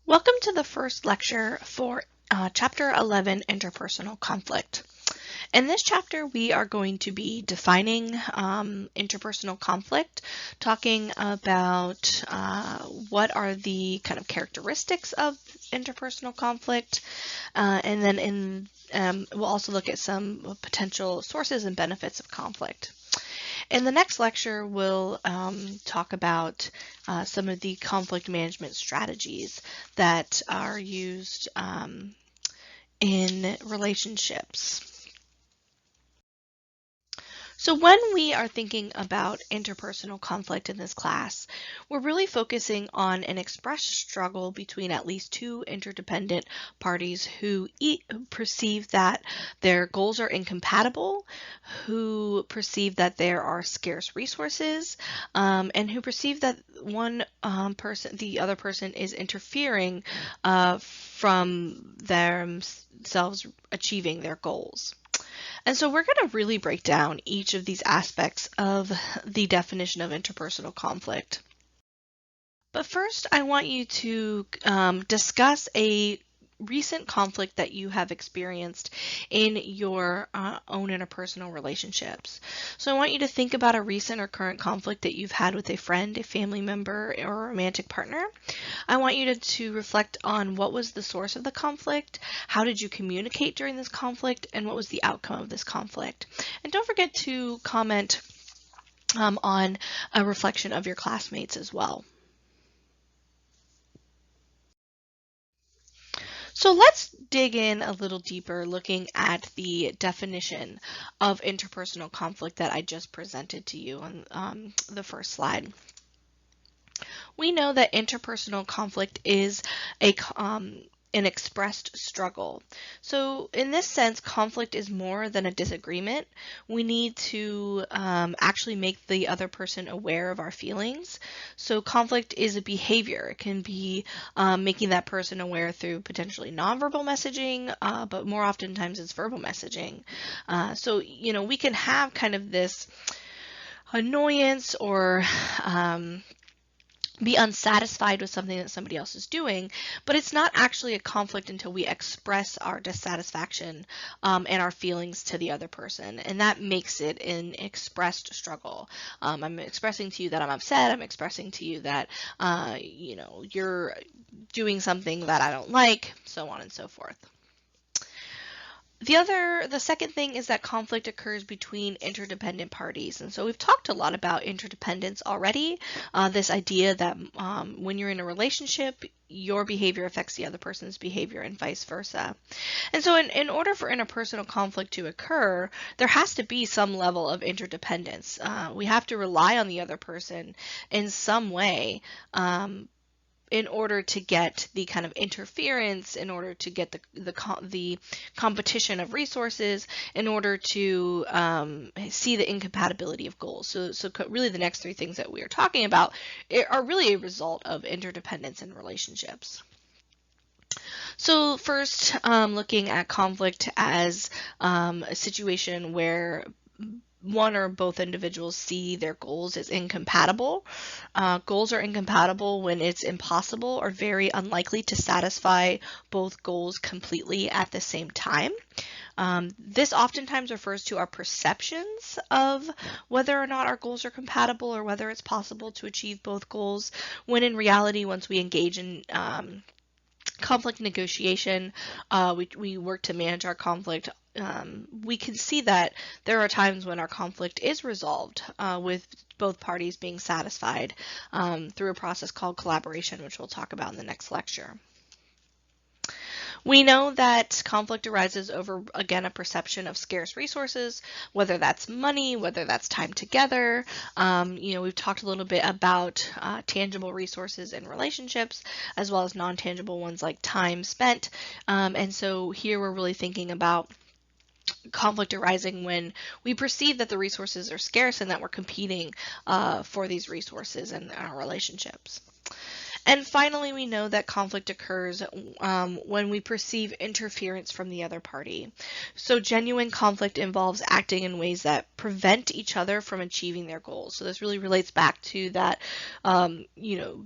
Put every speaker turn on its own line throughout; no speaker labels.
Welcome to the first lecture for Chapter 11, Interpersonal Conflict. In this chapter, we are going to be defining interpersonal conflict, talking about what are the kind of characteristics of interpersonal conflict, and then we'll also look at some potential sources and benefits of conflict. In the next lecture, we'll talk about some of the conflict management strategies that are used in relationships. So when we are thinking about interpersonal conflict in this class, we're really focusing on an expressed struggle between at least two interdependent parties who perceive that their goals are incompatible, who perceive that there are scarce resources, and who perceive that the other person is interfering from themselves achieving their goals. And so we're going to really break down each of these aspects of the definition of interpersonal conflict. But first, I want you to discuss a recent conflict that you have experienced in your own interpersonal relationships. So I want you to think about a recent or current conflict that you've had with a friend, a family member, or a romantic partner. I want you to reflect on what was the source of the conflict, how did you communicate during this conflict, and what was the outcome of this conflict. And don't forget to comment on a reflection of your classmates as well. So let's dig in a little deeper looking at the definition of interpersonal conflict that I just presented to you on the first slide. We know that interpersonal conflict is an expressed struggle. So in this sense, conflict is more than a disagreement. We need to actually make the other person aware of our feelings. So conflict is a behavior. It can be making that person aware through potentially nonverbal messaging, but more oftentimes it's verbal messaging. So, we can have kind of this annoyance or be unsatisfied with something that somebody else is doing, but it's not actually a conflict until we express our dissatisfaction and our feelings to the other person, and that makes it an expressed struggle. I'm expressing to you that I'm upset. I'm expressing to you that you're doing something that I don't like, so on and so forth. The second thing is that conflict occurs between interdependent parties. And so we've talked a lot about interdependence already, this idea that when you're in a relationship, your behavior affects the other person's behavior and vice versa. And so in order for interpersonal conflict to occur, there has to be some level of interdependence. We have to rely on the other person in some way in order to get the kind of interference, in order to get the competition of resources, in order to see the incompatibility of goals. So really the next three things that we are talking about are really a result of interdependence in relationships. So first, looking at conflict as a situation where one or both individuals see their goals as incompatible. Goals are incompatible when it's impossible or very unlikely to satisfy both goals completely at the same time. This oftentimes refers to our perceptions of whether or not our goals are compatible or whether it's possible to achieve both goals, when in reality, once we engage in conflict negotiation, we work to manage our conflict. We can see that there are times when our conflict is resolved with both parties being satisfied through a process called collaboration, which we'll talk about in the next lecture. We know that conflict arises over, again, a perception of scarce resources, whether that's money, whether that's time together. We've talked a little bit about tangible resources in relationships, as well as non-tangible ones like time spent. And so here we're really thinking about conflict arising when we perceive that the resources are scarce and that we're competing for these resources in our relationships. And finally, we know that conflict occurs when we perceive interference from the other party. So genuine conflict involves acting in ways that prevent each other from achieving their goals. So this really relates back to that,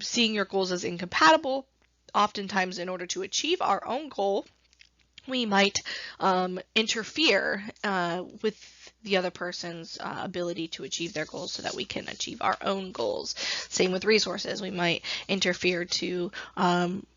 seeing your goals as incompatible oftentimes in order to achieve our own goal, we might interfere with the other person's ability to achieve their goals so that we can achieve our own goals. Same with resources. We might interfere to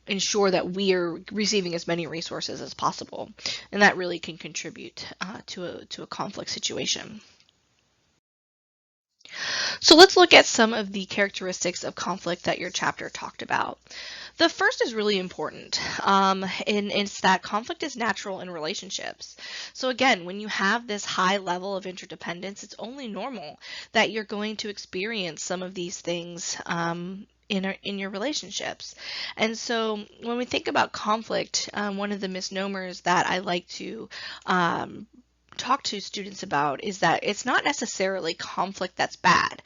ensure that we are receiving as many resources as possible, and that really can contribute to a conflict situation. So let's look at some of the characteristics of conflict that your chapter talked about. The first is really important, and it's that conflict is natural in relationships. So again, when you have this high level of interdependence, it's only normal that you're going to experience some of these things in your relationships. And so when we think about conflict, one of the misnomers that I like to talk to students about is that it's not necessarily conflict that's bad.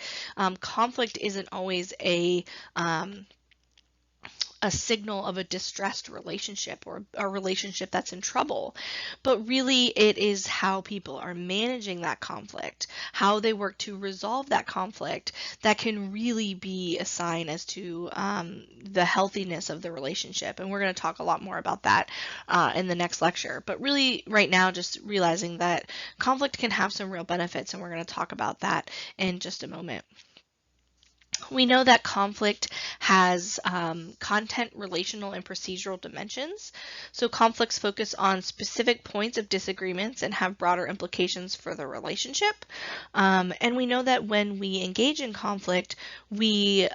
Conflict isn't always a signal of a distressed relationship or a relationship that's in trouble, but really it is how people are managing that conflict, how they work to resolve that conflict, that can really be a sign as to the healthiness of the relationship. And we're going to talk a lot more about that in the next lecture. But really right now, just realizing that conflict can have some real benefits, and we're going to talk about that in just a moment. We know that conflict has content, relational, and procedural dimensions. So conflicts focus on specific points of disagreements and have broader implications for the relationship. And we know that when we engage in conflict, we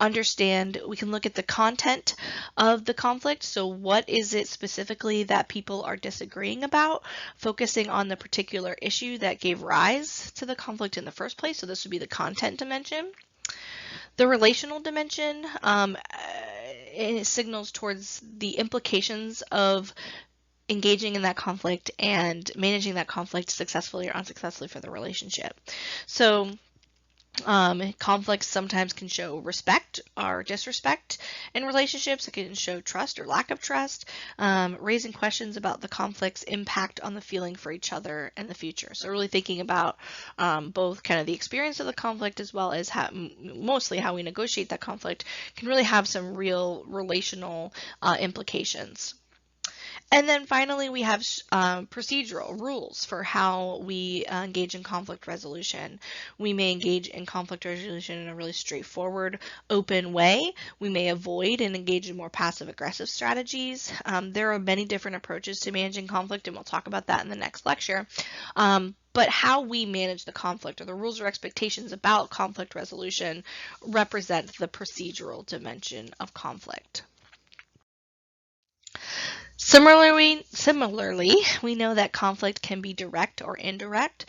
we can look at the content of the conflict. So what is it specifically that people are disagreeing about, focusing on the particular issue that gave rise to the conflict in the first place. So this would be the content dimension. The relational dimension, it signals towards the implications of engaging in that conflict and managing that conflict successfully or unsuccessfully for the relationship. So conflicts sometimes can show respect or disrespect in relationships. It can show trust or lack of trust, raising questions about the conflict's impact on the feeling for each other in the future. So really thinking about both kind of the experience of the conflict as well as mostly how we negotiate that conflict can really have some real relational implications. And then finally, we have procedural rules for how we engage in conflict resolution. We may engage in conflict resolution in a really straightforward, open way. We may avoid and engage in more passive-aggressive strategies. There are many different approaches to managing conflict, and we'll talk about that in the next lecture. But how we manage the conflict, or the rules or expectations about conflict resolution, represent the procedural dimension of conflict. Similarly, we know that conflict can be direct or indirect.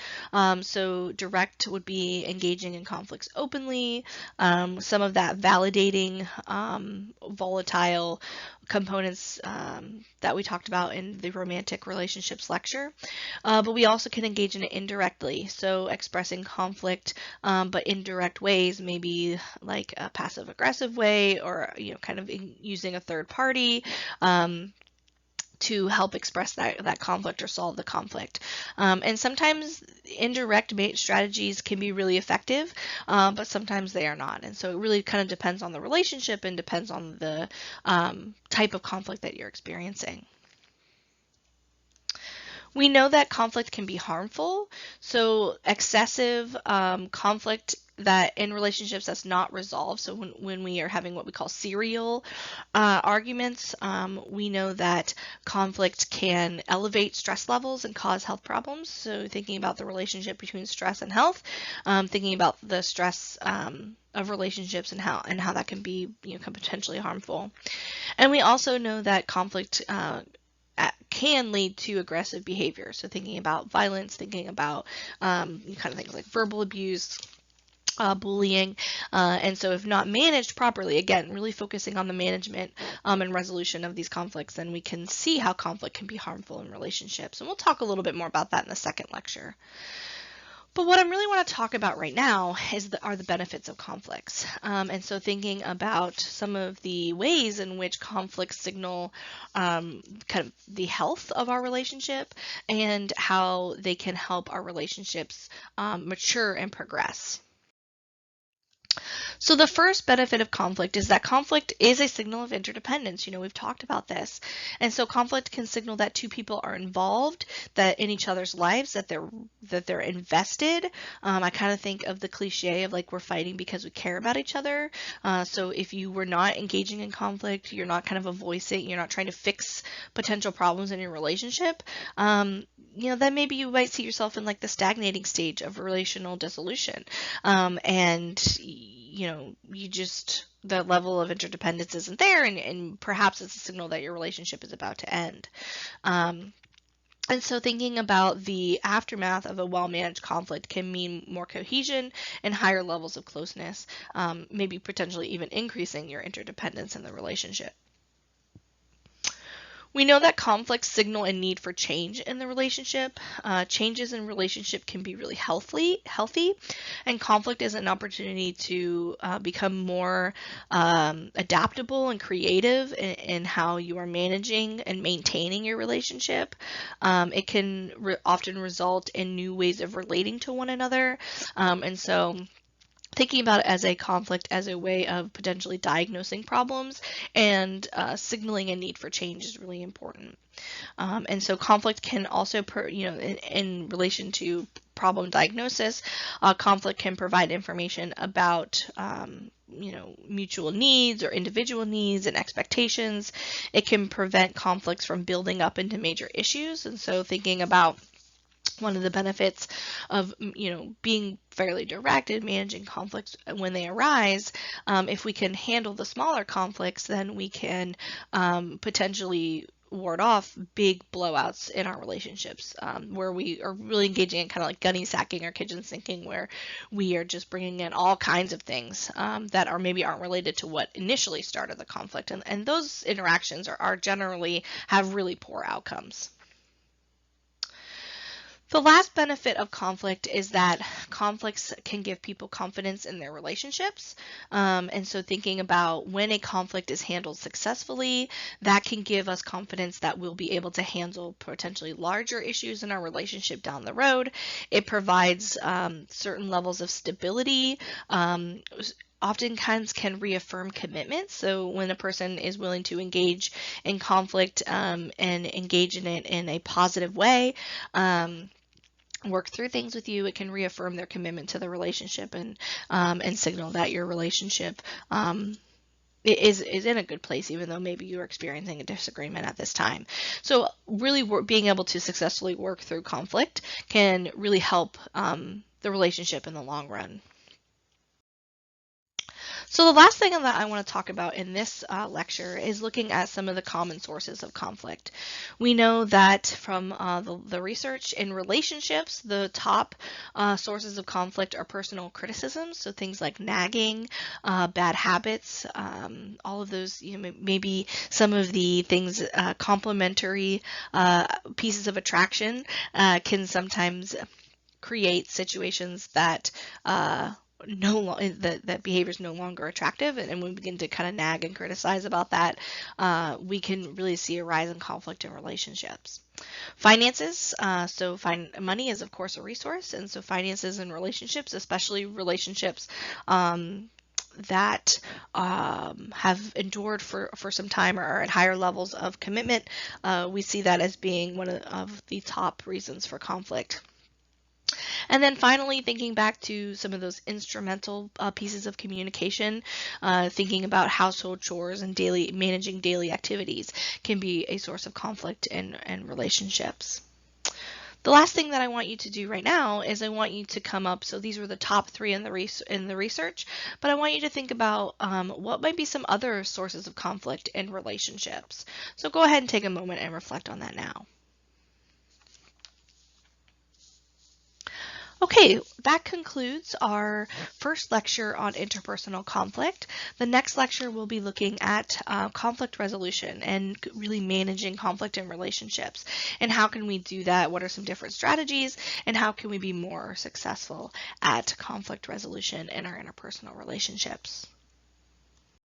So direct would be engaging in conflicts openly, some of that validating volatile components that we talked about in the romantic relationships lecture. But we also can engage in it indirectly, so expressing conflict, but indirect ways, maybe like a passive-aggressive way, or kind of using a third party. To help express that conflict or solve the conflict. And sometimes indirect strategies can be really effective, but sometimes they are not. And so it really kind of depends on the relationship and depends on the type of conflict that you're experiencing. We know that conflict can be harmful, so excessive conflict that in relationships that's not resolved. So when we are having what we call serial arguments, we know that conflict can elevate stress levels and cause health problems. So thinking about the relationship between stress and health, thinking about the stress of relationships and how that can be potentially harmful. And we also know that conflict can lead to aggressive behavior. So thinking about violence, thinking about kind of things like verbal abuse, bullying, and so if not managed properly, again, really focusing on the management and resolution of these conflicts, then we can see how conflict can be harmful in relationships. And we'll talk a little bit more about that in the second lecture. But what I really want to talk about right now are the benefits of conflicts. And so thinking about some of the ways in which conflicts signal kind of the health of our relationship and how they can help our relationships mature and progress. So the first benefit of conflict is that conflict is a signal of interdependence. We've talked about this. And so conflict can signal that two people are involved, that in each other's lives, that they're invested. I kind of think of the cliche of like we're fighting because we care about each other. So if you were not engaging in conflict, you're not kind of avoiding, you're not trying to fix potential problems in your relationship, then maybe you might see yourself in like the stagnating stage of relational dissolution. And you just, the level of interdependence isn't there, and perhaps it's a signal that your relationship is about to end. And so thinking about the aftermath of a well-managed conflict can mean more cohesion and higher levels of closeness, maybe potentially even increasing your interdependence in the relationship. We know that conflicts signal a need for change in the relationship. Changes in relationship can be really healthy, and conflict is an opportunity to become more adaptable and creative in how you are managing and maintaining your relationship. It can often result in new ways of relating to one another, and so thinking about it as a conflict as a way of potentially diagnosing problems and signaling a need for change is really important. And so conflict can also, in relation to problem diagnosis, conflict can provide information about mutual needs or individual needs and expectations. It can prevent conflicts from building up into major issues. And so thinking about one of the benefits of being fairly direct and managing conflicts when they arise, if we can handle the smaller conflicts, then we can potentially ward off big blowouts in our relationships, where we are really engaging in kind of like gunny sacking or kitchen sinking, where we are just bringing in all kinds of things that aren't related to what initially started the conflict, and those interactions are generally have really poor outcomes. The last benefit of conflict is that conflicts can give people confidence in their relationships. And so thinking about when a conflict is handled successfully, that can give us confidence that we'll be able to handle potentially larger issues in our relationship down the road. It provides certain levels of stability. Oftentimes can reaffirm commitments. So when a person is willing to engage in conflict and engage in it in a positive way, work through things with you, it can reaffirm their commitment to the relationship and signal that your relationship is in a good place, even though maybe you're experiencing a disagreement at this time. So really being able to successfully work through conflict can really help the relationship in the long run. So the last thing that I want to talk about in this lecture is looking at some of the common sources of conflict. We know that from the research in relationships, the top sources of conflict are personal criticisms, so things like nagging, bad habits, all of those, maybe some of the things, complementary pieces of attraction can sometimes create situations that that behavior is no longer attractive, and when we begin to kind of nag and criticize about that, we can really see a rise in conflict in relationships. Finances, money is of course a resource, and so finances and relationships, especially relationships that have endured for some time or are at higher levels of commitment, we see that as being one of the top reasons for conflict. And then finally, thinking back to some of those instrumental pieces of communication, thinking about household chores and managing daily activities can be a source of conflict in relationships. The last thing that I want you to do right now is I want you to come up, so these were the top 3 in the research, but I want you to think about what might be some other sources of conflict in relationships. So go ahead and take a moment and reflect on that now. Okay, that concludes our first lecture on interpersonal conflict. The next lecture we'll be looking at conflict resolution and really managing conflict in relationships. And how can we do that? What are some different strategies? And how can we be more successful at conflict resolution in our interpersonal relationships?